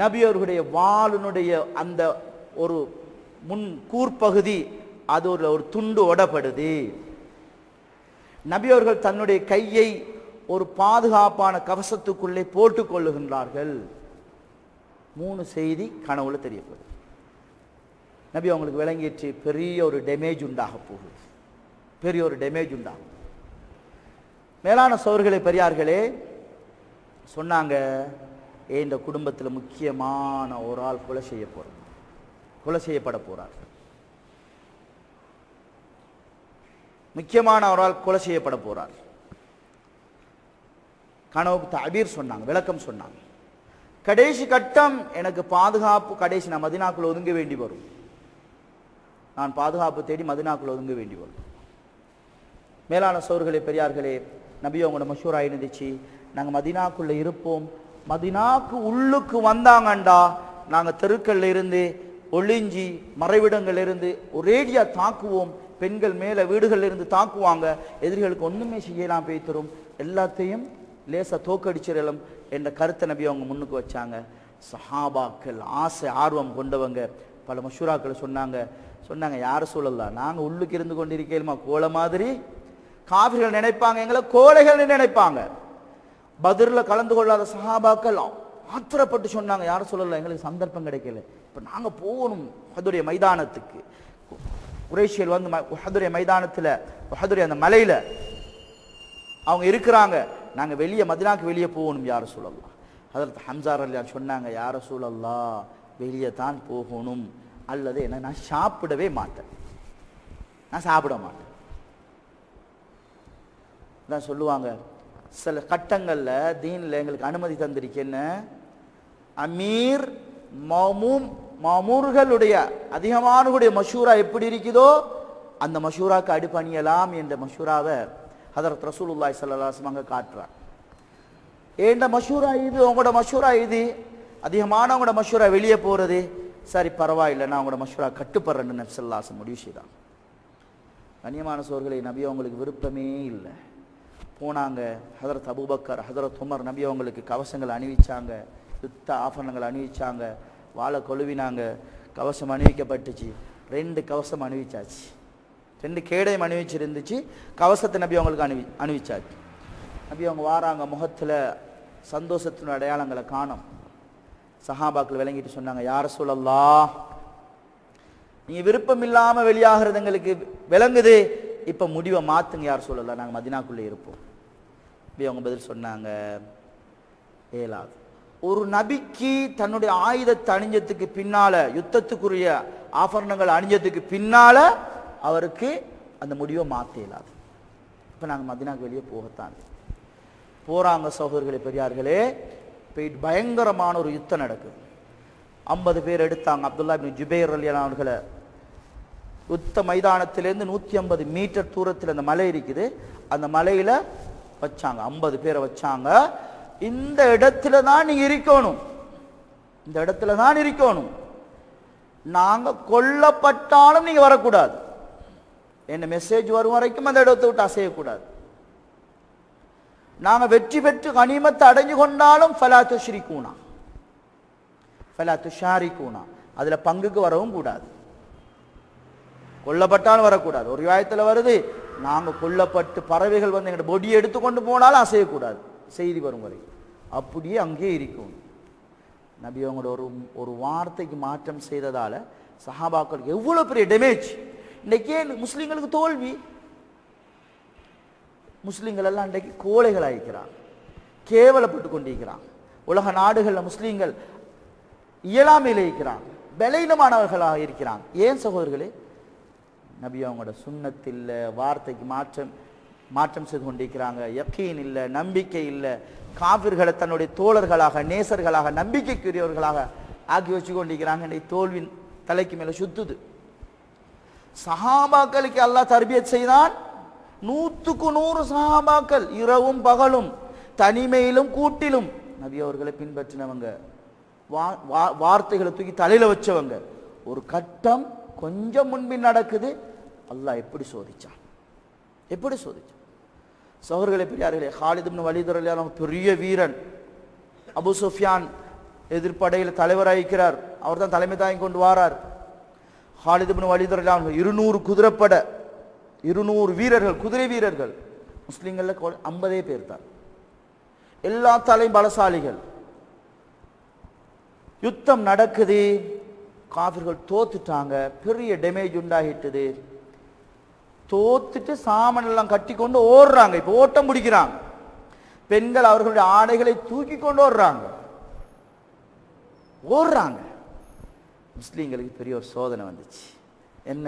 நபி அவர்களுடைய வாளினுடைய அந்த ஒரு முன் கூர்பகுதி அது ஒரு துண்டு ஒடப்படுது. நபி அவர்கள் தன்னுடைய கையை ஒரு பாதுகாப்பான கவசத்துக்குள்ளே போட்டுக் கொள்ளுகின்றார்கள். 3 செய்தி கனவுல தெரியப்படுது. நபி அவங்களுக்கு விளங்கிட்டு பெரிய ஒரு டேமேஜ் உண்டாக போகுது. பெரிய ஒரு டேமேஜ் உண்டாகும். மேலான சகோதரர்களே பெரியார்களே சொன்னாங்க, இந்த குடும்பத்தில் முக்கியமான ஒரு ஆள் கொலை செய்யப்பட போறார். முக்கியமான ஒரு ஆள் கொலை செய்யப்பட போறார். கனவுக்கு தபீர் சொன்னாங்க, விளக்கம் சொன்னாங்க. கடைசி கட்டம் எனக்கு பாதுகாப்பு, கடைசி நான் மதீனாக்குள்ள ஒதுங்க வேண்டி வரும். நான் பாதுகாப்பு தேடி மதீனாக்குள்ள ஒதுங்க வேண்டி வரும். மேலான சகோதரர்களே பெரியார்களே நபி அவங்களோட மஷூரா இருந்துச்சு, நாங்கள் மதீனாக்குள்ள இருப்போம். மதீனாக்கு உள்ளுக்கு வந்தாங்கண்டா நாங்கள் தெருக்கள்ல இருந்து ஒளிஞ்சி மறைவிடங்கள் இருந்து ஒரேடியா தாக்குவோம். பெண்கள் மேல வீடுகள்ல இருந்து தாக்குவாங்க. எதிரிகளுக்கு ஒண்ணுமே செய்யலாம் பேய்த்தரும், எல்லாத்தையும் லேசா தோக்கடிச்சிடலாம் என்ற கருத்தை நபி அவங்க முன்னுக்கு வச்சாங்க. சஹாபாக்கள் ஆசை ஆர்வம் கொண்டவங்க பல மஷூராக்கள் சொன்னாங்க யார சொல்லலாம், நாங்க உள்ளுக்கு இருந்து கொண்டிருக்கேமா கோலை மாதிரி காபிர்கள் நினைப்பாங்க, எங்களை கோழைகள் நினைப்பாங்க. பத்ர்ல கலந்து கொள்ளாத சஹாபாக்கள் ஆத்திரப்பட்டு சொன்னாங்க, யார சொல்லலாம், எங்களுக்கு சந்தர்ப்பம் கிடைக்கல, இப்ப நாங்க போகணும் உஹதுடைய மைதானத்துக்கு. குறைஷியல் வந்து உஹதுடைய மைதானத்துல உஹதுடைய அந்த மலையில அவங்க இருக்கிறாங்க, நாங்க வெளியே மதீனாக்கு வெளியே போகணும் யார சொல்லலாம். ஹஜ்ரத் ஹம்ஸா ரலியல்லாஹு சொன்னாங்க, யார சொல்லலாம் வெளியே தான் போகணும், அல்லது என்ன நான் சாப்பிடவே மாட்டேன், நான் சாப்பிட மாட்டேன் தான் சொல்லுவாங்க. சில கட்டங்கள்ல தீன்ல எங்களுக்கு அனுமதி தந்திருக்கேன்னு, அமீர் மாமூர்களுடைய அதிகமானுடைய மஷூரா எப்படி இருக்குதோ அந்த மஷூராக்கு அடிபணியலாம் என்ற மஷூராவை ஹதரத் ரசூலுல்லாஹி ஸல்லல்லாஹு அலைஹி வஸல்லம் காட்டுறார். ஏண்ட மஷூரா இது, உங்களோட மஷூரா இது, அதிகமானவங்களோட மஷூரா வெளியே போறது, சரி பரவாயில்லை நான் உங்களோட மஷூரா கட்டுப்படுறேன்னு நபி ஸல்லல்லாஹு அலைஹி வஸல்லம் முடிவு செய்தாங்க. கண்ணியமான சோர்களே நபி அவங்களுக்கு விருப்பமே இல்லை. போனாங்க. ஹதரத் அபூபக்கர் ஹதரத் உமர் நபி அவங்களுக்கு கவசங்கள் அணிவிச்சாங்க, யுத்த ஆபரணங்கள் அணிவிச்சாங்க, வாழை கொழுவினாங்க, கவசம் அணிவிக்கப்பட்டுச்சு. 2 கவசம் அணிவிச்சாச்சு, 2 கேடயம் அணிவிச்சிருந்துச்சு, கவசத்தை நபி அவங்களுக்கு அணிவிச்சாச்சு. நபி அவங்க வாராங்க, முகத்துல சந்தோஷத்தின் அடையாளங்களை காணும். சஹாபாக்கள் விளங்கிட்டு சொன்னாங்க, யார ரசூலல்லாஹ் நீங்க விருப்பம் இல்லாம வெளியாகிறது எங்களுக்கு விளங்குது, இப்ப முடிவை மாத்துங்க யார் சொல்லலாம், நாங்க மதீனாக்குள்ளே இருப்போம். அவங்க பதில் சொன்னாங்க, ஏலாது. ஒரு நபிக்கு தன்னுடைய ஆயுதத்தை அணிஞ்சதுக்கு பின்னால, யுத்தத்துக்குரிய ஆபரணங்கள் அணிஞ்சதுக்கு பின்னால அவருக்கு அந்த முடிவை மாத்த இயலாது. இப்ப நாங்க மதீனாக்கு வெளியே போகத்தான் போறாங்க. சகோதரர்களே பெரியார்களே, போயிட்டு பயங்கரமான ஒரு யுத்தம் நடக்குது. 50 பேர் எடுத்தாங்க. அப்துல்லா இப்னு ஜுபைர் ரலியல்லாஹு அன்ஹு யுத்த மைதானத்திலிருந்து 150 மீட்டர் தூரத்தில் அந்த மலை இருக்குது, அந்த மலையில வச்சாங்க. 50 பேரை வச்சாங்க. இந்த இடத்துல தான் நீங்க இருக்கணும், இந்த இடத்துல தான் இருக்கணும், நாங்க கொல்லப்பட்டாலும் நீங்க வரக்கூடாது, என்ன மெசேஜ் வரும் வரைக்கும் அந்த இடத்தை விட்டு அசையக்கூடாது, நாங்க வெற்றி பெற்று கனிமத்தை அடைஞ்சு கொண்டாலும் ஃபலா துஷ்ரிகூனா ஃபலா துஷாரிகூனா அதுல பங்குக்கு வரவும் கூடாது, கொல்லப்பட்டாலும் வரக்கூடாது. ஒரு ரிவாயத்தில் வருது, நாங்க கொல்லப்பட்டு பறவைகள் வந்து எங்க பொடியை எடுத்துக்கொண்டு போனாலும் அசையக்கூடாது, செய்தி வரும் வரை அப்படியே அங்கேயே இருக்கும். நபி அவங்களோட ஒரு வார்த்தைக்கு மாற்றம் செய்ததால சஹாபாக்களுக்கு எவ்வளவு பெரிய டேமேஜ். இன்னைக்கே முஸ்லிம்களுக்கு தோல்வி. முஸ்லிம்கள் எல்லாம் இன்றைக்கு கோழைகள் ஆகிக்கிறாங்க, கேவலப்பட்டு கொண்டிருக்கிறாங்க. உலக நாடுகளில் முஸ்லிம்கள் இயலாமையில் இருக்கிறாங்க, பலவீனமானவர்களாக இருக்கிறாங்க. ஏன் சகோதரர்களே? நபி அவங்களோட சுன்னத்தில் வார்த்தைக்கு மாற்றம் செய்து கொண்டிருக்கிறாங்க. யக்கீன் இல்லை, நம்பிக்கை இல்லை. காபிர்களை தன்னுடைய தோழர்களாக, நேசர்களாக, நம்பிக்கைக்குரியவர்களாக ஆக்கி வச்சு கொண்டிருக்கிறாங்க. தோல்வின் தலைக்கு மேல சுத்துது. சஹாபாக்களுக்கு அல்லாஹ் தர்பியத் செய்தான். 100க்கு 100 சஹாபாக்கள் இரவும் பகலும் தனிமையிலும் கூட்டிலும் நபி அவர்களை பின்பற்றினவங்க, வார்த்தைகளை தூக்கி தலையில வச்சவங்க. ஒரு கட்டம் கொஞ்சம் முன்பின் நடக்குது, அல்லாஹ் எப்படி சோதிச்சான், எப்படி சோதிச்சான். சகோதரர்களே பெரியார்களே, காலித் இப்னு வலீத் ரலியல்லாஹு அன்ஹு பெரிய வீரன், அபூ சுஃபியான் எதிர்ப்படையில் தலைவராகிறார். அவர் தான் தலைமை தாங்கி கொண்டு வாரார். ஹாலித் இப்னு வலீத் ரலியல்லாஹு அன்ஹு 200 குதிரைப்படை, 200 வீரர்கள், குதிரை வீரர்கள். முஸ்லிம்கள்ல 50 பேர் தான். எல்லா தலையும் பலசாலிகள். யுத்தம் நடக்குது. காஃபிர்கள் தோத்துட்டாங்க. பெரிய டேமேஜ் உண்டாகிட்டது. தோத்துட்டு சாமன் எல்லாம் கட்டி கொண்டு ஓடுறாங்க. இப்ப ஓட்டம் பிடிக்கிறாங்க. பெண்கள் அவர்களுடைய ஆடைகளை தூக்கி கொண்டு ஓடுறாங்க. முஸ்லீம்களுக்கு பெரிய ஒரு சோதனை வந்துச்சு. என்ன?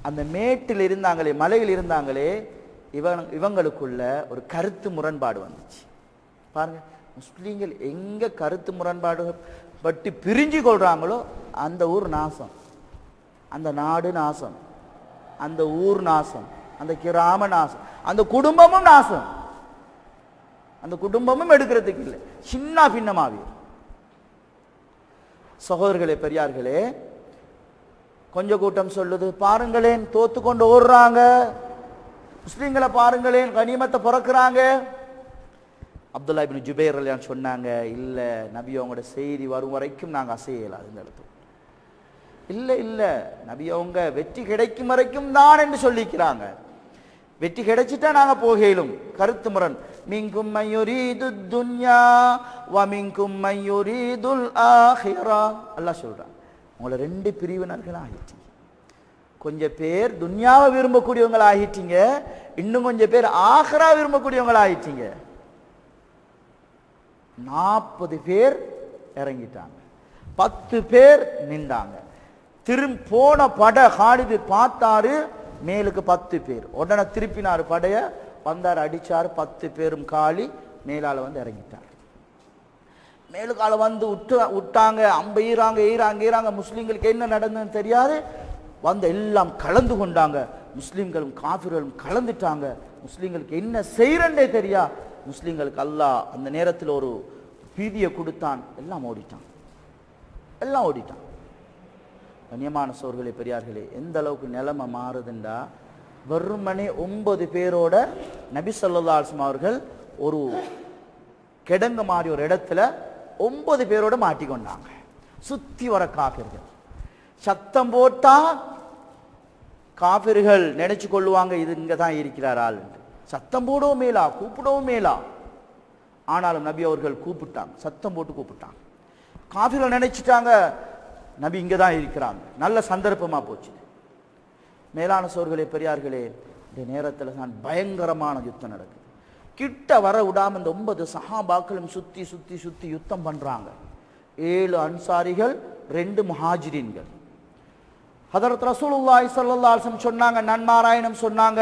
அந்த மேட்டில் இருந்தாங்களே, மலையில் இருந்தாங்களே, இவங்களுக்குள்ள ஒரு கருத்து முரண்பாடு வந்துச்சு. பாருங்க, முஸ்லீம்கள் எங்க கருத்து முரண்பாடு பட்டு பிரிஞ்சு கொள்றாங்களோ அந்த ஊர் நாசம், அந்த நாடு நாசம், அந்த ஊர் நாசம், அந்த கிராம நாசம், அந்த குடும்பமும் நாசம். அந்த குடும்பமும் எடுக்கிறதுக்கு இல்லை, சின்ன பின்னமாவி. சகோதரர்களே, பெரியார்களே, கொஞ்ச கூட்டம் சொல்லுது, பாருங்களேன் தோத்து கொண்டு ஓடுறாங்க, முஸ்லீம்களை பாருங்களேன் கனிமத்தை பிறக்கிறாங்க. அப்துல்லா இப்னு ஜுபைர் ரலியல்லாஹு சொன்னாங்க, இல்ல நபி அவங்களோட செய்தி வரும் வரைக்கும் நாங்க அசையலாம். இந்த இடத்துல இல்ல இல்ல, நபி அவங்க வெற்றி கிடைக்கும் வரைக்கும் தான் என்று சொல்லிக்கிறாங்க. வெற்றி கிடைச்சிட்டா நாங்க போகலும். கருத்து முரண். மின்கும் மய்யுரீது துன்யா வ மின்கும் மய்யுரீதுல் ஆஹிரா. அல்லாஹ் சொல்றான், உங்களை 2 பிரிவினர்கள் ஆகிட்டீங்க. கொஞ்சம் பேர் துன்யாவை விரும்பக்கூடியவங்கள ஆகிட்டீங்க, இன்னும் கொஞ்சம் பேர் ஆஹிரா விரும்பக்கூடியவங்கள ஆகிட்டீங்க. 40 பேர் இறங்கிட்டாங்க, 10 பேர் நின்றாங்க. போன படை ஹாலிது பார்த்தாரு, மேலுக்கு 10 பேர். உடனே திருப்பினார் படைய, வந்தார், அடிச்சாரு, 10 பேரும் காலி, மேலால வந்து இறங்கிட்டார். மேலுக்கால வந்து விட்டாங்க, அம்ப ஈராங்க. முஸ்லீம்களுக்கு என்ன நடந்ததுன்னு தெரியாது. வந்து எல்லாம் கலந்து கொண்டாங்க. முஸ்லீம்களும் காஃபிர்களும் கலந்துட்டாங்க. முஸ்லீம்களுக்கு என்ன செய்யறே தெரியா. முஸ்லீம்களுக்கு அல்லாஹ் அந்த நேரத்தில் ஒரு பீதியை கொடுத்தான். எல்லாம் ஓடிட்டான். கண்ணியமான சோர்களே, பெரியார்களே, எந்த அளவுக்கு நிலைமை மாறுதுண்டா, வெறுமனே 9 பேரோட நபி ஸல்லல்லாஹு அலைஹி வஸல்லம் அவர்கள் ஒரு கிடங்கு மாதிரி ஒரு இடத்துல 9 பேரோட மாட்டிக்கொண்டாங்க. சுத்தி வர காபிர்கள் சத்தம் போட்டா காபிர்கள் நினைச்சு கொள்ளுவாங்க, இது இங்கதான் இருக்கிறார் ஆள். சத்தம் போடவும் மேலா, கூப்பிடவும் மேலா. ஆனாலும் நபி அவர்கள் கூப்பிட்டாங்க, சத்தம் போட்டு கூப்பிட்டாங்க. காபிர்கள் நினைச்சிட்டாங்க நபி இங்கதான் இருக்கிறாங்க. நல்ல சந்தர்ப்பமா போச்சு. மேலான சோர்களே, பெரியார்களே, இந்த நேரத்தில் தான் பயங்கரமான யுத்தம் நடக்குது. கிட்ட வர விடாம இந்த 9 சஹாபாக்களும் சுத்தி சுத்தி சுத்தி யுத்தம் பண்றாங்க. 7 அன்சாரிகள், 2 முஹாஜிரீன்கள். ஹதரத் ரசூலுல்லாஹி ஸல்லல்லாஹு அலைஹி வஸல்லம் சொன்னாங்க, நன்மாராயணம் சொன்னாங்க,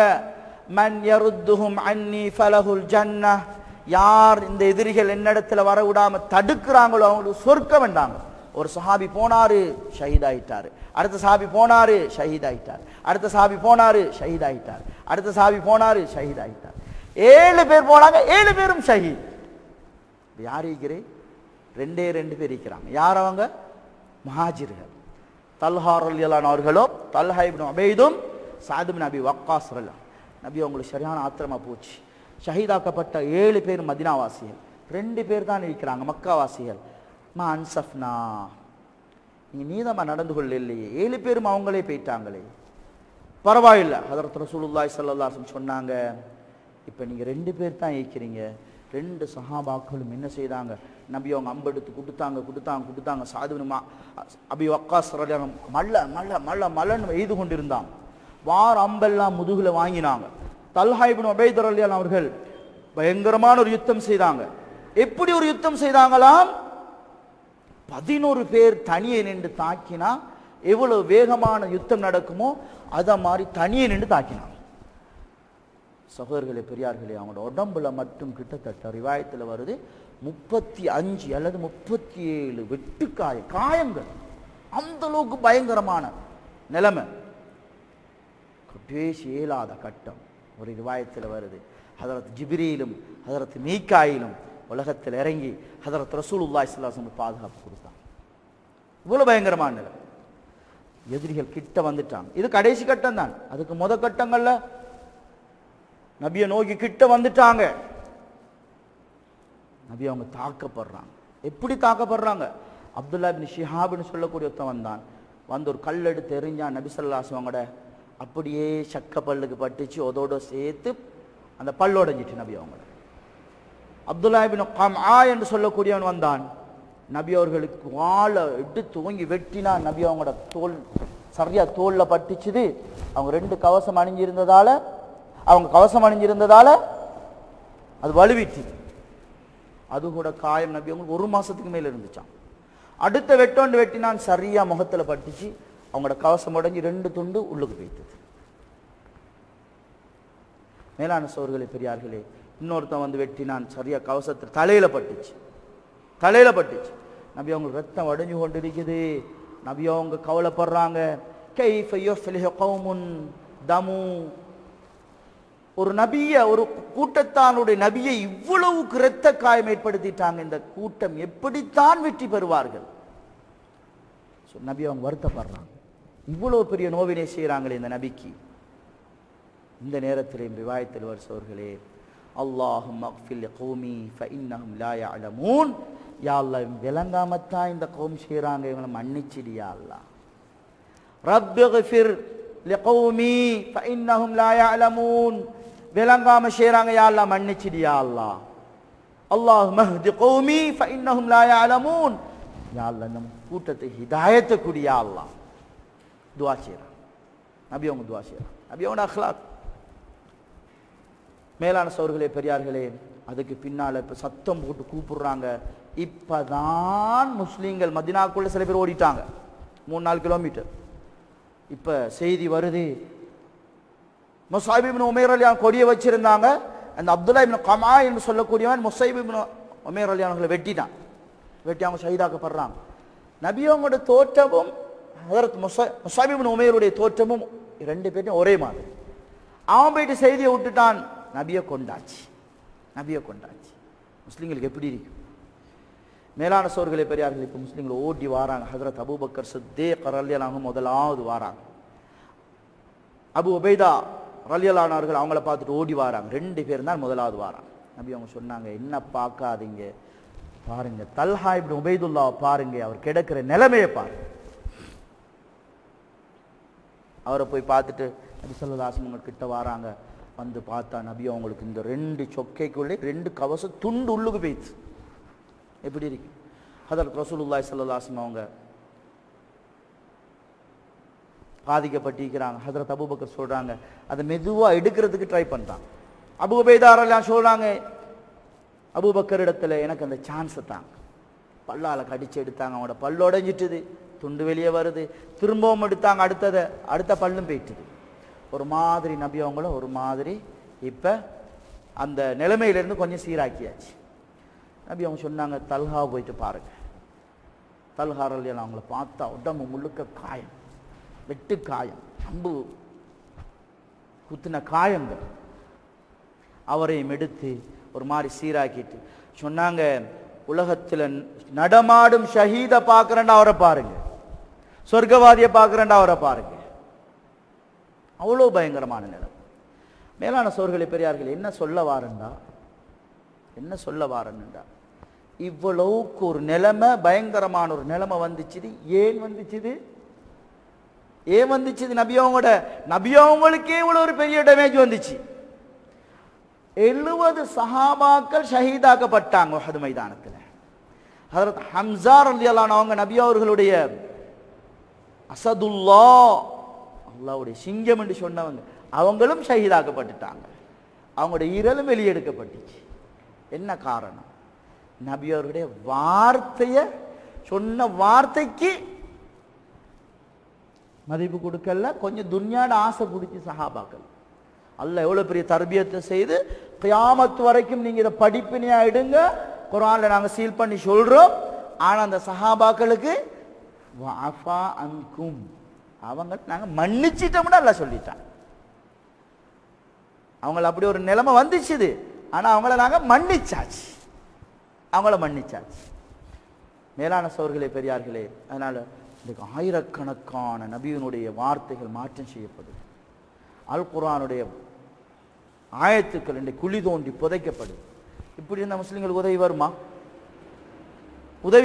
மன் யருத்துஹும் அன்னி ஃபலஹுல் ஜன்னah. யார் இந்த எதிரிகள் என்னிடத்துல வர விடாம தடுக்கிறாங்களோ அவங்களுக்கு சொர்க்கம் வேண்டாங்க. ஒரு சஹாபி போனாரு, ஷஹீத் ஆயிட்டாரு. அடுத்த சஹாபி போனாரு, ஷஹீத் ஆயிட்டார். அடுத்த சஹாபி போனாரு, ஷஹீத் ஆயிட்டார். அடுத்த சஹாபி போனாரு, ஷஹீத் ஆயிட்டார். 7 பேர் போனாங்க, 7 பேரும் ஷஹீத். யார் இருக்கிறே? 2 பேர் இருக்கிறாங்க. யார் அவங்க? முஹாஜிர்கள். தல்ஹா ரலியல்லாஹு அன்ஹு அவர்களும், தல்ஹா இப்னு உபைதும், சஅத் இப்னு அபி வக்காஸ் ரலியல்லாஹு அன்ஹு. நபி அவங்களுக்கு சரியான ஆத்திரமா போச்சு. ஷஹீதாக்கப்பட்ட 7 பேர் மதீனாவாசிகள், 2 பேர் தான் இருக்கிறாங்க மக்காவாசிகள். மா அன்சஃப்னா, நீங்க நீதமா நடந்து கொள்ள இல்லையே, 7 பேரும் அவங்களே போயிட்டாங்களே, பரவாயில்லை. ஹதரத் ரசூலுல்லாஹி ஸல்லல்லாஹு அலைஹி வஸல்லம் சொன்னாங்க, இப்ப நீங்க 2 பேர் தான் இருக்கிறீங்க. 2 சஹாபாக்களும் என்ன செய்தாங்க, நபி அவங்க அம்பெடுத்து கொடுத்தாங்க. சஅத் இப்னு அபி வக்காஸ் ரலியல்லாஹு அன்ஹு மல்ல மல்ல மல்ல மல்லன்னு எய்து கொண்டிருந்தாங்க. வார் அம்பெல்லாம் முதுகுல வாங்கினாங்க. தல்ஹா இப்னு உபைத் ரலியல்லாஹு அன்ஹு அவர்கள் பயங்கரமான ஒரு யுத்தம் செய்தாங்க. எப்படி ஒரு யுத்தம் செய்தாங்களாம், 11 பேர் தனியே நின்று தாக்கினா எவ்வளவு வேகமான யுத்தம் நடக்குமோ அத மாதிரி தனியே நின்று தாக்கினாங்க. சகோதரர்களே, பெரியார்களே, அவங்களோட உடம்புல மட்டும் கிட்டத்தட்ட ரிவாயத்தில் வருது 35 அல்லது 37 காயங்கள். அந்த அளவுக்கு பயங்கரமான நிலைமை. கட்டேசி இயலாத கட்டம் ஒரு ரிவாயத்தில் வருது. ஹதரத் ஜிப்ரீலும் ஹதரத் மீகாயிலும் உலகத்தில் இறங்கி ஹதரத் ரசூலுல்லாஹி ஸல்லல்லாஹு அலைஹி வஸல்லம் பாதுகாப்பு கொடுத்தாங்க. இவ்வளவு பயங்கரமான நிலை. எதிரிகள் கிட்ட வந்துட்டாங்க. இது கடைசி கட்டம் தான். அதுக்கு முத கட்டங்கள்ல நபியை நோக்கி கிட்ட வந்துட்டாங்க. நபி அவங்க தாக்கப்படுறாங்க. எப்படி தாக்கப்படுறாங்க. அப்துல்லா இப்னு ஷிஹாப்னு சொல்லக்கூடிய ஒருத்தன் வந்தான், வந்து ஒரு கல் எடுத்து எறிஞ்சான் நபி ஸல்லல்லாஹு அலைஹி வஸல்லம். அப்படியே சக்க பல்லுக்கு பட்டுச்சு, அதோட சேர்த்து அந்த பல்லோடைஞ்சிட்டு நபி அவங்க. அப்துல்லா இப்னு கம்ஆ என்று சொல்லக்கூடியவன் வந்தான், நபி அவர்களுக்கு வாளை எடுத்து ஓங்கி வெட்டினான். நபி அவங்களோட தோல் சரியா தோல்ல பட்டுச்சுது. அவங்க கவசம் அணிஞ்சிருந்ததால அது வலுவிட்டு, அது கூட காயம் நபி அவங்களுக்கு 1 மாசத்துக்கு மேல இருந்துச்சான். அடுத்த வெட்டோண்டு வெட்டினான், சரியா முகத்துல பட்டுச்சு. அவங்களோட கவசம் உடைஞ்சு 2 துண்டு உள்ளுக்கு போய்த்தது. மேலான சோர்களே பெரியார்களே, இன்னொருத்தன் வந்து வெட்டினான், சரியா கவசத்தில் தலையில பட்டுச்சு. நபி அவங்க ரத்தம் வடிஞ்சு கொண்டு இருக்குது. நபி அவங்க கவலைப்படுறாங்க. கைஃப யுஃப்லிஹு கௌமுன் தமு, ஒரு நபியை, ஒரு கூட்டத்தானுடைய நபியை இவ்வளவுக்கு இரத்த காயம் ஏற்படுத்திட்டாங்க, இந்த கூட்டம் எப்படித்தான் வெற்றி பெறுவார்கள்? நபி அவங்க வருத்தப்படுறாங்க, இவ்வளவு பெரிய நோவினை செய்யறாங்களே இந்த நபிக்கு. இந்த நேரத்தில் ரிவாயத்தில் வருசவர்களே, அல்லாஹும்ம அக்ஃபிர் லிகௌமி ஃபஇன்னஹும் லா யஅலமூன், யா அல்லாஹ் விளங்காமத்தான் இந்த கௌம் செய்றாங்க, இவங்களை மன்னிச்சிடு யா அல்லாஹ். ரப்பிக்ஃபிர் லிகௌமி ஃபஇன்னஹும் லா யஅலமூன், விளங்காம செய்றாங்க யா அல்லாஹ் மன்னிச்சிடு யா அல்லாஹ். அல்லாஹும்ம ஹ்தி கௌமி ஃபஇன்னஹும் லா யஅலமூன், யா அல்லாஹ் நம் கூட்டத்தை ஹிதாயத்தை குடி யா அல்லாஹ். துஆ செய்றாங்க நபி அவங்க, துஆ செய்றாங்க நபி அவங்க அக்லாக். மேலான சோர்களே பெரியார்களே, அதுக்கு பின்னால இப்ப சத்தம் போட்டு கூப்பிடுறாங்க. இப்பதான் முஸ்லீம்கள் மதீனாக்குள்ள சில பேர் ஓடிட்டாங்க, 3-4 கிலோமீட்டர். இப்ப செய்தி வருது, முஸைப் இப்னு உமைர் ரலியல்லாஹு கொடியை வச்சிருந்தாங்க. அந்த அப்துல்லா இப்னு கம்ஆ என்று சொல்லக்கூடியவன் முஸைப் இப்னு உமைர் ரலியல்லாஹு வெட்டிட்டான். வெட்டி அவங்க ஷஹீதாக்கப்படுறாங்க. நபி அவங்களோட தோற்றமும் ஹஜ்ரத் முஸைப் இப்னு உமைருடைய தோற்றமும் 2 பேரும் ஒரே மாதிரி. அவன் போயிட்டு செய்தியை விட்டுட்டான், நபியை கொண்டாச்சு. முஸ்லீம்களுக்கு எப்படி இருக்கும்? மேலான சோர்களே பெரியார்கள், இப்போ முஸ்லீம்கள் ஓடி வாராங்க. ஹஜ்ரத் அபூபக்கர் சித்தீக் ரலியல்லாஹு முதலாவது வாராங்க. அபு உபைதா ரலியல்லாஹு அவர்கள் அவங்கள பார்த்துட்டு ஓடி வாராங்க. 2 பேர் தான் முதலாவது வாராங்க. நபி அவங்க சொன்னாங்க, என்ன பார்க்காதீங்க, பாருங்க தல்ஹா இப்னு உபைதுல்லா பாருங்க, அவர் கிடக்கிற நிலைமையை பாருங்க. அவரை போய் பார்த்துட்டு நபி ஸல்லல்லாஹு அலைஹி வஸல்லம் கிட்ட வாராங்க. வந்து பார்த்தா நபி அவங்களுக்கு இந்த 2 சொக்கைக்குள்ளே 2 கவச துண்டு உள்ளுக்கு போயிடுச்சு. எப்படி இருக்கு? ஹஜ்ரத் ரசூலுல்லாஹி ஸல்லல்லாஹு அலைஹி வஸல்லம் அவங்க பாதிக்கப்பட்டிருக்கிறாங்க. ஹஜ்ரத் அபூபக்கர் சொல்றாங்க, அதை மெதுவா எடுக்கிறதுக்கு ட்ரை பண்றாங்க. அபூ உபைதா ரலியல்லாஹு சொல்றாங்க, அபூபக்கர் இடத்துல எனக்கு அந்த சான்ஸை தாங்க. பல்லால கடிச்சு எடுத்தாங்க, அவங்களோட பல்லு உடைஞ்சிட்டுது, துண்டு வெளியே வருது. திரும்பவும் எடுத்தாங்க, அடுத்த பல்லும் போயிட்டுது. ஒரு மாதிரி நபி அவங்களும் ஒரு மாதிரி இப்ப அந்த நிலைமையிலிருந்து கொஞ்சம் சீராக்கியாச்சு. நபி அவங்க சொன்னாங்க, தல்ஹா போயிட்டு பாருங்க. தல்ஹா ரலியல்லாஹு அவங்கள பார்த்தா உடம்பு முழுக்க காயம், வெட்டு காயம், அம்பு குத்தின காயங்கள். அவரையும் எடுத்து ஒரு மாதிரி சீராக்கிட்டு சொன்னாங்க, உலகத்தில் நடமாடும் ஷஹீத பார்க்கிறேன்டா அவரை பாருங்க, சொர்க்கவாதியை பார்க்கிறேன்டா அவரை பாருங்க. அவ்வளோ பயங்கரமான நிலம். மேலான சோர்களே பெரியார்கள், என்ன சொல்ல வாரன்டா, இவ்வளவுக்கு ஒரு நிலைமை, பயங்கரமான ஒரு நிலைமை வந்துச்சுது. ஏன் வந்துச்சுது? நபி அவங்களுக்கே இவ்வளவு ஒரு பெரிய டேமேஜ் வந்துச்சு. 70 சஹாபாக்கள் ஷஹீதாக்கப்பட்டாங்க உஹது மைதானத்தில். ஹஜ்ரத் ஹம்ஸா ரலியல்லாஹு அன்ஹு அவங்க நபி அவர்களுடைய அஸதுல்லாஹ், அல்லாஹ்வுடைய சிங்கம் என்று சொன்னவங்க, அவங்களும் ஷஹீதாக்கப்பட்டுட்டாங்க. அவங்களுடைய ஈரலும் வெளியெடுக்கப்பட்டுச்சு. என்ன காரணம்? நபி அவர்களுடைய சொன்ன வார்த்தைக்கு மதிப்பு கொடுக்கல, கொஞ்சம் துன்யாட ஆசை பிடிச்சி சஹாபாக்கள். அல்லாஹ் எவ்வளவு பெரிய தர்பியத்தை செய்து கியாமத் வரைக்கும் நீங்க இதை படிப்பினையா எடுங்க, குர்ஆன்ல நாங்க சீல் பண்ணி சொல்றோம். ஆனா அந்த சஹாபாக்களுக்கு வஅஃபா அன்கும், அவங்க நாங்க மன்னிச்சிட்டோம்னு அல்லாஹ் சொல்லிட்டான். அவங்கள அப்படி ஒரு நிலைமை வந்துச்சுது, ஆனா அவங்கள நாங்க மன்னிச்சாச்சு. மேலான சோர்களே பெரியார்களே, அதனால இன்றைக்கு ஆயிரக்கணக்கான நபியினுடைய வார்த்தைகள் மாற்றம் செய்யப்படுது. அல் குர்ஆனுடைய ஆயத்துக்கள் இன்றைக்கு குழி தோண்டி புதைக்கப்படுது. இப்படி இருந்த முஸ்லிம்களுக்கு உதவி வருமா? உதவி